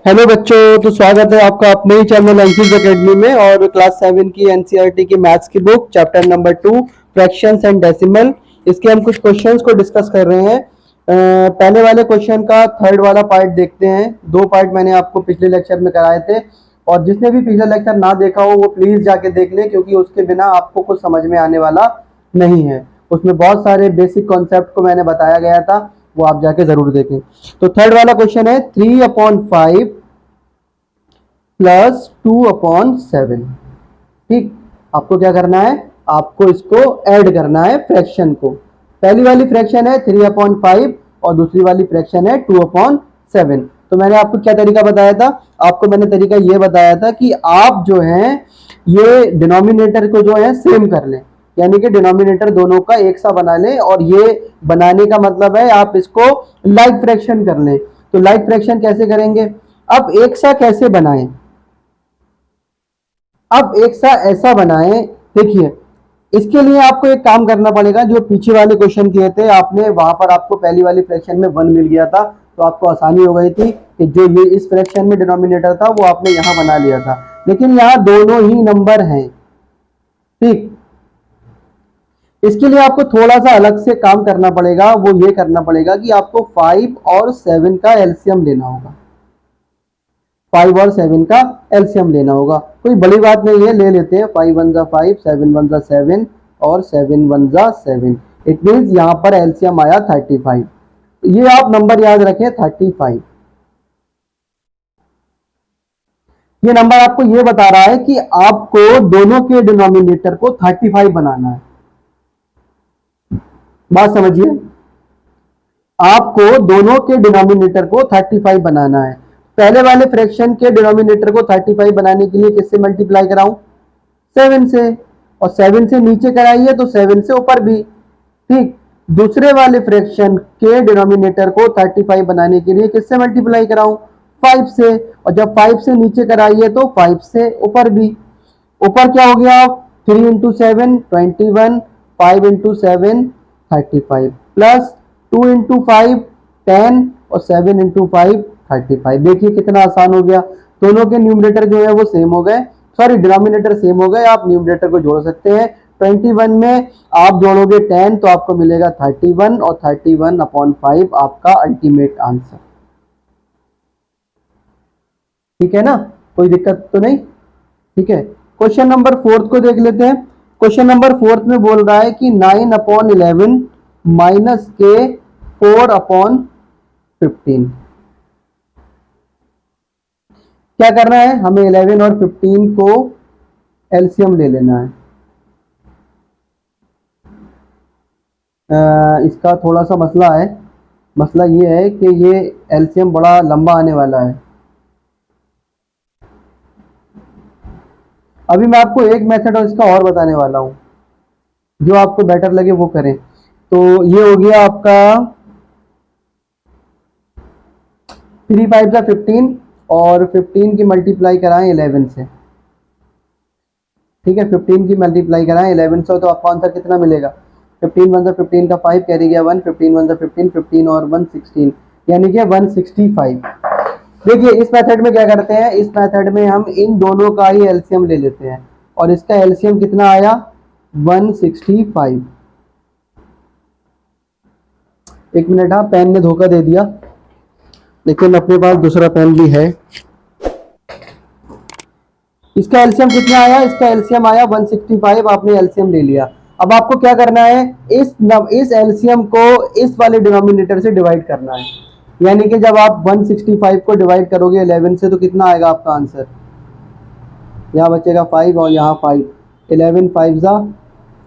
Hello बच्चों, तो स्वागत है आपका अपने ही चैनल अंकित एकेडमी में। और क्लास 7 की एनसीईआरटी की मैथ्स की book chapter number 2 fractions and decimal, इसके हम कुछ क्वेश्चंस को डिस्कस कर रहे हैं। पहले वाले क्वेश्चन का थर्ड वाला पार्ट देखते हैं। दो पार्ट मैंने आपको पिछले लेक्चर में कराए थे, और जिसने भी पिछला लेक्चर ना देखा हो वो प्लीज जाके देख ले, क्योंकि उसके बिना आपको कुछ समझ में आने वाला नहीं है। उसमें बहुत सारे बेसिक कॉन्सेप्ट को मैंने बताया गया था, वो आप जाके जरूर देखें। तो थर्ड वाला क्वेश्चन है 3/5 प्लस 2/7। ठीक, आपको क्या करना है, आपको इसको ऐड करना है फ्रैक्शन को। पहली वाली फ्रैक्शन है 3/5 और दूसरी वाली फ्रैक्शन है 2/7। तो मैंने आपको क्या तरीका बताया था, आपको मैंने तरीका ये बताया था कि आप जो है ये डिनोमिनेटर को जो है सेम कर लें, यानी कि डिनोमिनेटर दोनों का एक सा बना लें। और ये बनाने का मतलब है आप इसको लाइक फ्रैक्शन कर लें। तो लाइक फ्रैक्शन कैसे करेंगे, अब एक सा कैसे बनाएं, अब एक सा ऐसा बनाएं। देखिए, इसके लिए आपको एक काम करना पड़ेगा। जो पीछे वाले क्वेश्चन किए थे आपने, वहां पर आपको पहली वाली फ्रैक्शन में 1 मिल गया था, तो आपको आसानी हो गई थी कि जो ये इस फ्रैक्शन में डिनोमिनेटर था वो आपने यहां बना लिया था। लेकिन यहां दोनों ही नंबर हैं। ठीक, इसके लिए आपको थोड़ा सा अलग से काम करना पड़ेगा। वो ये करना पड़ेगा कि आपको 5 और 7 का एलसीएम लेना होगा। 5 और 7 का एलसीएम लेना होगा, कोई बड़ी बात नहीं है, ले लेते हैं। 5 1 5, 7 1 7 और 7 1 7। इट मीन्स यहां पर एलसीएम आया 35। ये आप नंबर याद रखें 35। ये नंबर आपको ये बता रहा है कि आपको दोनों के डिनोमिनेटर को 35 बनाना है। बात समझिए, आपको दोनों के डिनोमिनेटर को 35 बनाना है। पहले वाले फ्रैक्शन के डिनोमिनेटर को 35 बनाने के लिए किससे मल्टीप्लाई कराऊं, 7 से। और 7 से नीचे कराइए तो 7 से ऊपर भी। ठीक, दूसरे वाले फ्रैक्शन के डिनोमिनेटर को 35 बनाने के लिए किससे मल्टीप्लाई कराऊं, 5 से। और जब 5 से नीचे कराइए तो 5 से ऊपर भी। ऊपर क्या हो गया, 3 इंटू 7 21, 5 इंटू 7 35, प्लस 2 इंटू 5 10 और 7 इंटू 5 35। देखिए कितना आसान हो गया। दोनों के न्यूमरेटर जो है वो सेम हो गए, सॉरी डिनोमिनेटर सेम हो गए। आप न्यूमरेटर को जोड़ सकते हैं। 21 में आप जोड़ोगे 10 तो आपको मिलेगा 31, और 31/5 आपका अल्टीमेट आंसर। ठीक है ना, कोई दिक्कत तो नहीं। ठीक है, क्वेश्चन नंबर 4 को देख लेते हैं। क्वेश्चन नंबर 4 में बोल रहा है कि 9/11 माइनस के 4/15। क्या करना है, हमें 11 और 15 को एलसीएम ले लेना है। इसका थोड़ा सा मसला है। मसला ये है कि ये एलसीएम बड़ा लंबा आने वाला है। अभी मैं आपको एक मेथड और इसका और बताने वाला हूं, जो आपको बेटर लगे वो करें। तो ये हो गया आपका 3 5 का 15, और 15 की मल्टीप्लाई कराएं 11 से। ठीक है, 15 की मल्टीप्लाई कराएं 11 से, तो आपको आंसर कितना मिलेगा, 15 1 15 का 5 कैरी गया 1, 15 1 15, 15 और 1 16, यानी कि 165। देखिए इस मेथड में क्या करते हैं, इस मेथड में हम इन दोनों का ही एलसीएम ले लेते हैं, और इसका एलसीएम कितना आया 165। एक मिनट, हाँ पेन ने धोखा दे दिया, लेकिन अपने पास दूसरा पेन भी है। इसका एलसीएम कितना आया, इसका एलसीएम आया 165। आपने एलसीएम ले लिया। अब आपको क्या करना है, इस एलसीएम को इस वाले डिनोमिनेटर से डिवाइड करना है। यानी कि जब आप 165 को डिवाइड करोगे 11 से तो कितना आएगा आपका आंसर, यहाँ बचेगा 5 और यहाँ 5, 11 5 जा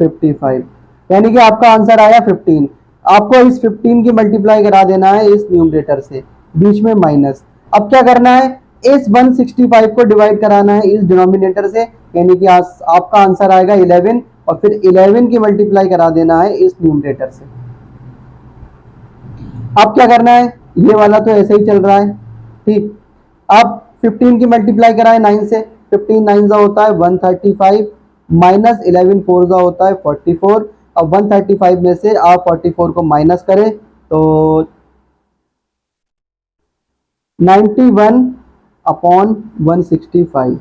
55, यानी कि आपका आंसर आया 15। आपको इस 15 की मल्टीप्लाई करा देना है इस न्यूमरेटर से, बीच में माइनस। अब क्या करना है, इस 165 को डिवाइड कराना है इस डिनोमिनेटर से, यानी कि आपका आंसर आएगा 11, और फिर 11 की मल्टीप्लाई करा देना है इस न्यूमरेटर से। अब क्या करना है, ये वाला तो ऐसे ही चल रहा है। ठीक, अब 15 की मल्टीप्लाई कराएं 9 से। 15 9 होता है 135, माइनस 11 4 होता है 44। अब 135 में से आप 44 को माइनस करें तो 91 अपॉन 165।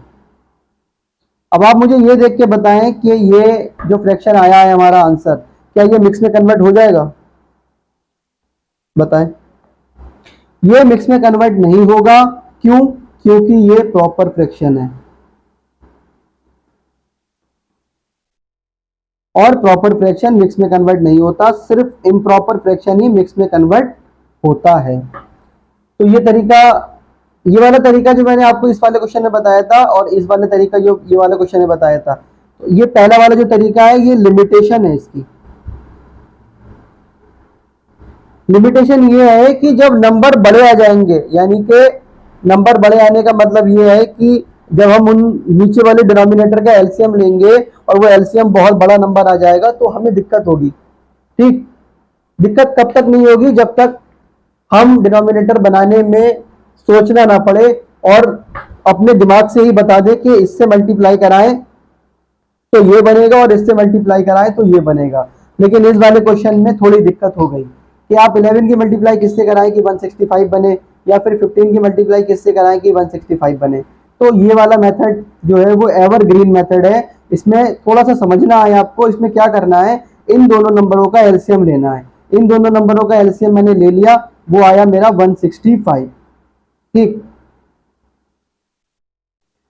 अब आप मुझे ये देख के बताएं कि ये जो फ्रैक्शन आया है हमारा आंसर, क्या ये मिक्स में कन्वर्ट हो जाएगा? बताएं। ये मिक्स में कन्वर्ट नहीं होगा। क्यों? क्योंकि ये प्रॉपर फ्रैक्शन है, और प्रॉपर फ्रैक्शन मिक्स में कन्वर्ट नहीं होता, सिर्फ इम्प्रॉपर फ्रैक्शन ही मिक्स में कन्वर्ट होता है। तो ये तरीका, ये वाला तरीका जो मैंने आपको इस वाले क्वेश्चन में बताया था, और इस वाले तरीका जो ये वाला क्वेश्चन में बताया था, तो ये पहला वाला जो तरीका है ये लिमिटेशन है इसकी। लिमिटेशन ये है कि जब नंबर बड़े आ जाएंगे, यानी कि नंबर बड़े आने का मतलब ये है कि जब हम उन नीचे वाले डिनोमिनेटर का एलसीएम लेंगे और वो एलसीएम बहुत बड़ा नंबर आ जाएगा तो हमें दिक्कत होगी। ठीक, दिक्कत कब तक नहीं होगी? जब तक हम डिनोमिनेटर बनाने में सोचना ना पड़े और अपने दिमाग से ही बता दे कि इससे मल्टीप्लाई कराएं तो ये बनेगा और इससे मल्टीप्लाई कराएं तो ये बनेगा। लेकिन इस वाले क्वेश्चन में थोड़ी दिक्कत हो गई कि आप 11 की मल्टीप्लाई किससे कराएं कि 165 बने, या फिर 15 की मल्टीप्लाई किससे कराएं कि 165 बने। तो ये वाला मेथड जो है वो एवरग्रीन मेथड है। इसमें थोड़ा सा समझना है आपको। इसमें क्या करना है, इन दोनों नंबरों का एलसीएम लेना है। इन दोनों नंबरों का एलसीएम मैंने ले लिया, वो आया मेरा 165। ठीक,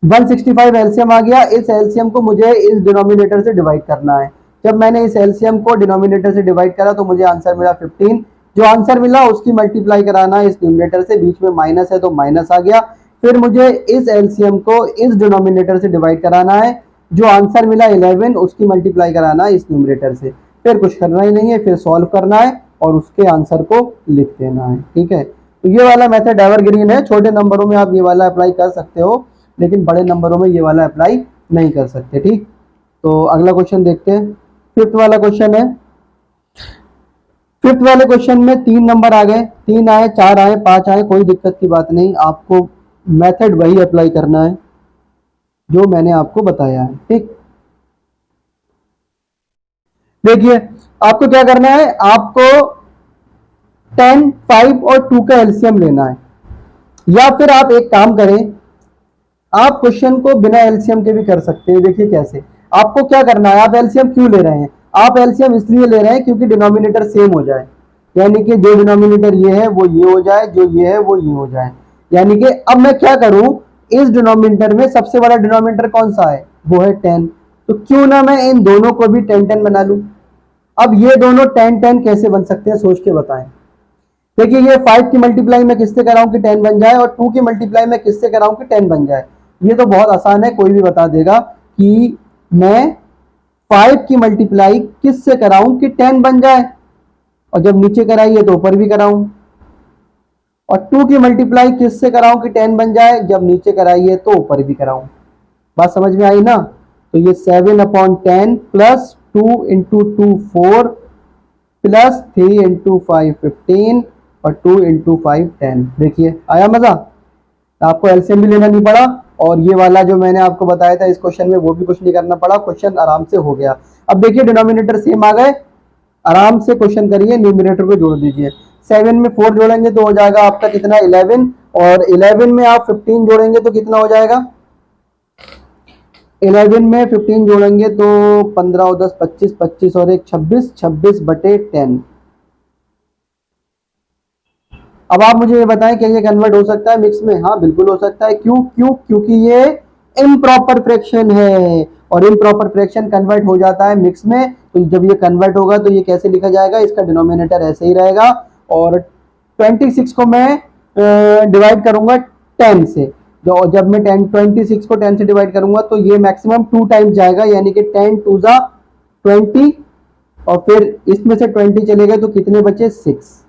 165 एलसीएम आ गया। इस एलसीएम को मुझे इस डिनोमिनेटर से डिवाइड करना है। जब मैंने इस एलसीएम को डिनोमिनेटर से डिवाइड करा तो मुझे आंसर मिला 15। जो आंसर मिला उसकी मल्टीप्लाई कराना है इस न्यूमरेटर से, बीच में माइनस है तो माइनस आ गया। फिर मुझे इस एलसीएम को इस डिनोमिनेटर से डिवाइड कराना है। जो आंसर मिला 11 उसकी मल्टीप्लाई कराना है इस न्यूमरेटर से। फिर कुछ करना ही नहीं है, फिर सॉल्व करना है और उसके आंसर को लिख देना है। ठीक है, तो ये वाला मेथड एवरग्रीन है। छोटे नंबरों में आप ये वाला अप्लाई कर सकते हो, लेकिन बड़े नंबरों में ये वाला अप्लाई नहीं कर सकते। ठीक, तो अगला क्वेश्चन देखते हैं। फिफ्थ वाला क्वेश्चन है। फिफ्थ वाले क्वेश्चन में 3 नंबर आ गए, 3 आए, 4 आए, 5 आए, कोई दिक्कत की बात नहीं। आपको मेथड वही अप्लाई करना है जो मैंने आपको बताया है। ठीक, देखिए आपको क्या करना है, आपको 10, 5 और 2 का एलसीएम लेना है। या फिर आप एक काम करें, आप क्वेश्चन को बिना एलसीएम के भी कर सकते हैं। देखिए कैसे। आपको क्या करना है, आप एलसीएम क्यों ले रहे हैं? आप एलसीएम इसलिए ले रहे हैं क्योंकि डिनोमिनेटर सेम हो जाए, यानी कि जो डिनोमिनेटर ये है वो ये हो जाए, जो ये है वो ये हो जाए। यानी कि अब मैं क्या करूं, इस डिनोमिनेटर में सबसे बड़ा डिनोमिनेटर कौन सा है, वो है 10। तो क्यों ना मैं इन दोनों को भी 10-10 बना लूं। अब ये दोनों 10-10 कैसे बन सकते हैं, सोच के बताएं। देखिए ये 5 की मल्टीप्लाई में किससे कराऊं कि 10 बन जाए, और 2 की मल्टीप्लाई में किससे कराऊं कि 10 बन जाए। ये तो बहुत आसान है, कोई भी बता देगा कि मैं 5 की मल्टीप्लाई किससे कराऊं कि 10 बन जाए, और जब नीचे कराइए तो ऊपर भी कराऊं। और 2 की मल्टीप्लाई किससे कराऊं कि 10 बन जाए, जब नीचे कराइए तो ऊपर भी कराऊं। बात समझ में आई ना? तो ये 7/10 प्लस 2 इंटू 2 4 प्लस 3 इंटू 5 15 और 2 इंटू 5 10। देखिए आया मजा, आपको एलसीएम भी लेना नहीं पड़ा, और ये वाला जो मैंने आपको बताया था इस क्वेश्चन में वो भी कुछ नहीं करना पड़ा, क्वेश्चन आराम से हो गया। अब देखिए डिनोमिनेटर सेम आ गए, आराम से क्वेश्चन करिए, न्यूमिनेटर को जोड़ दीजिए। 7 में 4 जोड़ेंगे तो हो जाएगा आपका कितना, 11, और 11 में आप 15 जोड़ेंगे तो कितना हो जाएगा, 11 में 15 जोड़ेंगे तो 15 और 10 25, 25 और 1 26, 26/10। अब आप मुझे ये बताएं क्या ये कन्वर्ट हो सकता है मिक्स में? हाँ बिल्कुल हो सकता है। क्यों? क्योंकि ये इम्प्रॉपर फ्रैक्शन है, और इम्प्रॉपर फ्रैक्शन कन्वर्ट हो जाता है मिक्स में। तो जब ये कन्वर्ट होगा तो ये कैसे लिखा जाएगा, इसका डिनोमिनेटर ऐसे ही रहेगा, और 26 को मैं डिवाइड करूंगा 10 से। जब मैं 26 को 10 से डिवाइड करूंगा तो ये मैक्सिमम 2 टाइम्स जाएगा, यानी कि 10 2 जा 20, और फिर इसमें से 20 चले गए तो कितने बचे, 6।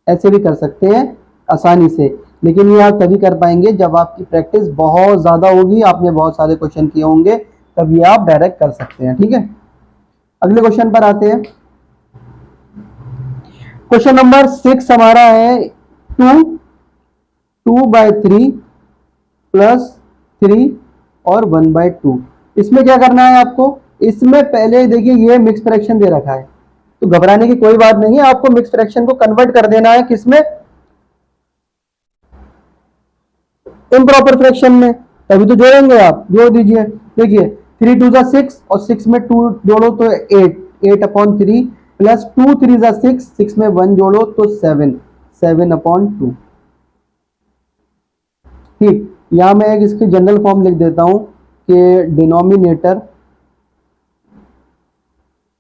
ऐसे भी कर सकते हैं आसानी से, लेकिन ये आप तभी कर पाएंगे जब आपकी प्रैक्टिस बहुत ज़्यादा होगी, आपने बहुत सारे क्वेश्चन किए होंगे, तब ये आप डायरेक्ट कर सकते हैं। ठीक है, अगले क्वेश्चन पर आते हैं। क्वेश्चन नंबर 6 हमारा है 2/3 प्लस 3 और 1/2। इसमें क्या करना है आपको, इसमें पहले देखिए ये मिक्स फ्रैक्शन दे रखा है, तो घबराने की कोई बात नहीं है, आपको मिक्स फ्रैक्शन को कन्वर्ट कर देना है किसमें, इम्प्रॉपर फ्रैक्शन में, तभी तो जोड़ेंगे आप, जोड़ दीजिए। देखिए 3 2 जा 6 और 6 में 2 जोड़ो तो 8, 8/3 प्लस 2 3 जा 6, 6 में 1 जोड़ो तो 7, 7/2। ठीक, यहां मैं एक इसकी जनरल फॉर्म लिख देता हूं कि डिनोमिनेटर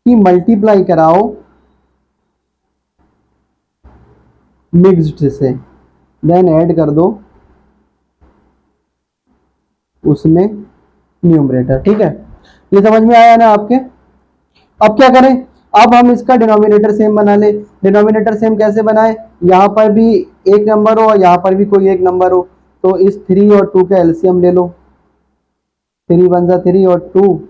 की मल्टीप्लाई कराओ मिक्स्ड से, देन ऐड कर दो उसमें न्यूमरेटर। ठीक है, ये समझ में आया ना आपके। अब क्या करें, अब हम इसका डिनोमिनेटर सेम बना ले। डिनोमिनेटर सेम कैसे बनाए, यहां पर भी एक नंबर हो और यहां पर भी कोई एक नंबर हो, तो इस 3 और 2 का एलसीएम ले लो। 3 1 जा 3 और 2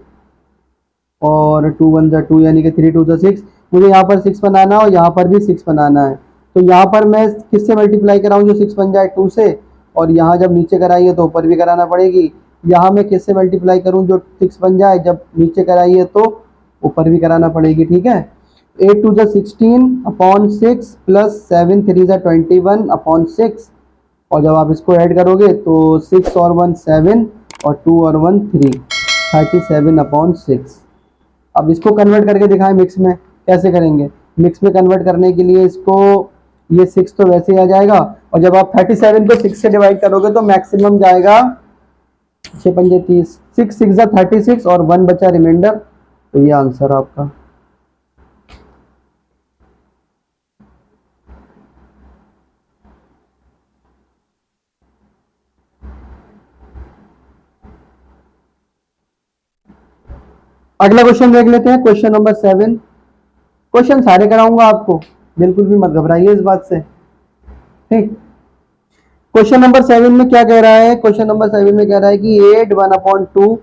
और 2 1 जा 2, यानी कि 3 2 जा 6। मुझे यहाँ पर 6 बनाना है और यहाँ पर भी 6 बनाना है, तो यहाँ पर मैं किससे मल्टीप्लाई कराऊं जो 6 बन जाए, 2 से, और यहाँ जब नीचे कराइए तो ऊपर भी कराना पड़ेगी। यहाँ मैं किससे मल्टीप्लाई करूं जो 6 बन जाए, जब नीचे कराइए तो ऊपर भी कराना पड़ेगी। ठीक है, 8 2 जा 16/6 प्लस 7 3 जा 21/6, और जब आप इसको ऐड करोगे तो 6 और 1 7 और 2 और 1 3, 37/6। अब इसको कन्वर्ट करके दिखाएं मिक्स में, कैसे करेंगे। मिक्स में कन्वर्ट करने के लिए इसको, ये 6 तो वैसे ही आ जाएगा, और जब आप 37 को 6 से डिवाइड करोगे तो मैक्सिमम जाएगा 6 पंजे 30, 6 6 जा 36 और 1 बचा रिमाइंडर, तो ये आंसर आपका। अगला क्वेश्चन देख लेते हैं, क्वेश्चन नंबर 7। क्वेश्चन सारे कराऊंगा आपको, बिल्कुल भी मत घबराइए इस बात से। ठीक, क्वेश्चन नंबर 7 में क्या कह रहा है, क्वेश्चन नंबर 7 में कह रहा है कि 8 1/2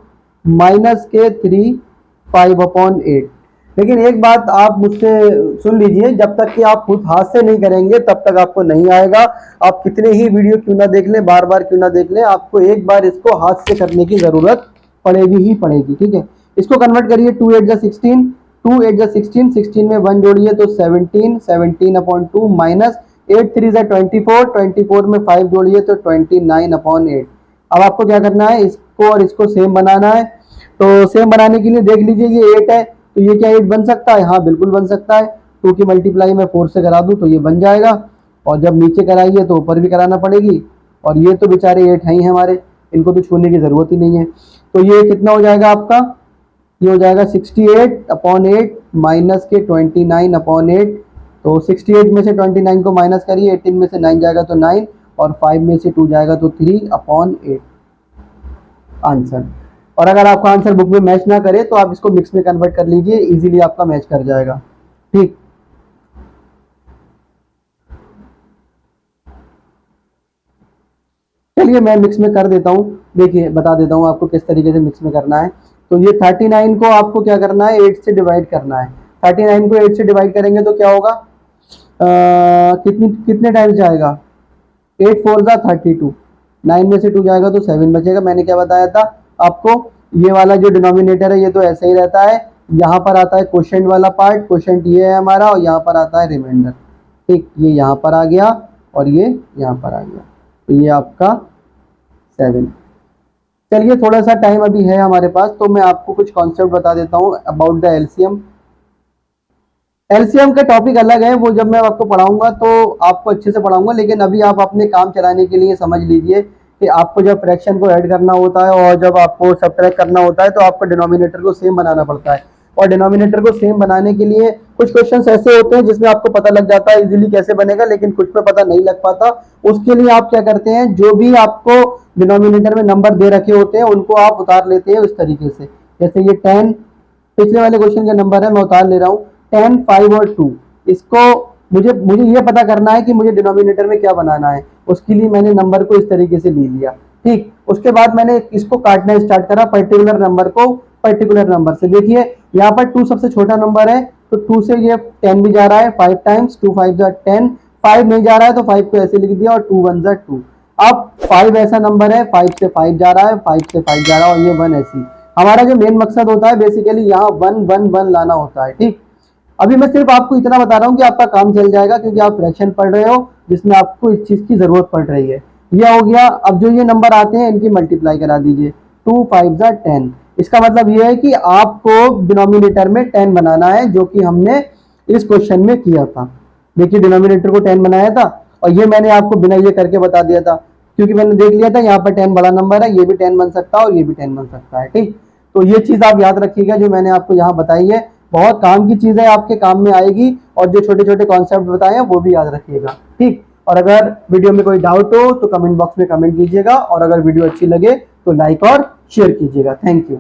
माइनस के 3 5/8। लेकिन एक बात आप मुझसे सुन लीजिए, जब तक कि आप खुद हाथ से नहीं करेंगे तब तक आपको नहीं आएगा। आप कितने ही वीडियो क्यों ना देख लें, बार बार क्यों ना देख लें, आपको एक बार इसको हाथ से करने की जरूरत पड़ेगी ही पड़ेगी। ठीक है, इसको कन्वर्ट करिए। 2 8 जा 16, 2 8 जा 16, 16 में 1 जोड़िए तो 17, 17/2 माइनस 8 3 जा 24, 24 में 5 जोड़िए तो 29/8। अब आपको क्या करना है, इसको और इसको सेम बनाना है। तो सेम बनाने के लिए देख लीजिए, ये 8 है तो ये क्या 8 बन सकता है, हाँ बिल्कुल बन सकता है। 2 की मल्टीप्लाई मैं 4 से करा दूं तो ये बन जाएगा, और जब नीचे कराइए तो ऊपर भी कराना पड़ेगी। और ये तो बेचारे 8 हैं ही हमारे, इनको तो छूने की जरूरत ही नहीं है। तो ये कितना हो जाएगा आपका, ये हो जाएगा 68/8 माइनस के 29/8। तो 68 में से 29 को माइनस करिए, 18 में से 9 जाएगा तो 9, और 5 में से 2 जाएगा तो 3/8 आंसर। और अगर आपका आंसर बुक में मैच ना करे तो आप इसको मिक्स में कन्वर्ट कर लीजिए, इजीली आपका मैच कर जाएगा। ठीक, चलिए मैं मिक्स में कर देता हूँ। देखिए बता देता हूँ आपको किस तरीके से मिक्स में करना है। तो ये 39 को आपको क्या करना है, 8 से डिवाइड करना है। 39 को 8 से डिवाइड करेंगे तो क्या होगा, कितने टाइम्स जाएगा, 8 4 जा 32, 9 में से 2 जाएगा तो 7 बचेगा। मैंने क्या बताया था आपको, ये वाला जो डिनोमिनेटर है ये तो ऐसे ही रहता है। यहाँ पर आता है क्वोशेंट वाला पार्ट, क्वोशेंट ये है हमारा, और यहाँ पर आता है रिमाइंडर। ठीक, ये यहाँ पर आ गया और ये यहाँ पर आ गया, तो ये आपका 7। चलिए थोड़ा सा टाइम अभी है हमारे पास, तो मैं आपको कुछ कॉन्सेप्ट बता देता हूँ अबाउट द एलसीएम। एलसीएम का टॉपिक अलग है, वो जब मैं आपको पढ़ाऊंगा तो आपको अच्छे से पढ़ाऊंगा, लेकिन अभी आप अपने काम चलाने के लिए समझ लीजिए कि आपको जब फ्रैक्शन को ऐड करना होता है और जब आपको सब्ट्रैक्ट करना होता है तो आपको डिनोमिनेटर को सेम बनाना पड़ता है। और डिनोमिनेटर को सेम बनाने के लिए कुछ क्वेश्चंस ऐसे होते हैं जिसमें आपको पता लग जाता है इजीली कैसे बनेगा, लेकिन कुछ में पता नहीं लग पाता। उसके लिए आप क्या करते हैं, जो भी आपको डिनोमिनेटर में नंबर दे रखे होते हैं उनको आप उतार लेते हैं इस तरीके से। जैसे ये 10 पिछले वाले क्वेश्चन का नंबर है, मैं उतार ले रहा हूँ 10 5 और 2। इसको मुझे मुझे ये पता करना है कि मुझे डिनोमिनेटर में क्या बनाना है, उसके लिए मैंने नंबर को इस तरीके से ले लिया। ठीक, उसके बाद मैंने इसको काटना स्टार्ट करा, पर्टिकुलर नंबर को पर्टिकुलर नंबर से। देखिए यहाँ पर 2 सबसे छोटा नंबर है, तो 2 से ये 10 भी जा रहा है 5 टाइम्स, 2 5 जा 10। 5 नहीं जा रहा है तो 5 को ऐसे लिख दिया, और 2 1 जा 2। अब 5 ऐसा नंबर है, 5 से 5 जा रहा है, 5 से 5 जा रहा है, और ये 1 ऐसी। हमारा जो मेन मकसद होता है बेसिकली यहाँ 1 1 1 लाना होता है। ठीक, अभी मैं सिर्फ आपको इतना बता रहा हूँ कि आपका काम चल जाएगा, क्योंकि आप फ्रैक्शन पढ़ रहे हो जिसमें आपको इस चीज की जरूरत पड़ रही है। ये हो गया। अब जो ये नंबर आते हैं इनकी मल्टीप्लाई करा दीजिए, 2 5 10। इसका मतलब ये है कि आपको डिनोमिनेटर में 10 बनाना है, जो कि हमने इस क्वेश्चन में किया था। देखिए डिनोमिनेटर को 10 बनाया था और ये मैंने आपको बिना ये करके बता दिया था, क्योंकि मैंने देख लिया था यहाँ पर 10 बड़ा नंबर है, ये भी 10 बन सकता है और ये भी 10 बन सकता है। ठीक, तो ये चीज आप याद रखिएगा जो मैंने आपको यहाँ बताई है, बहुत काम की चीज है, आपके काम में आएगी। और जो छोटे छोटे कॉन्सेप्ट बताए हैं वो भी याद रखिएगा। ठीक, और अगर वीडियो में कोई डाउट हो तो कमेंट बॉक्स में कमेंट कीजिएगा, और अगर वीडियो अच्छी लगे तो लाइक और शेयर कीजिएगा। Thank you.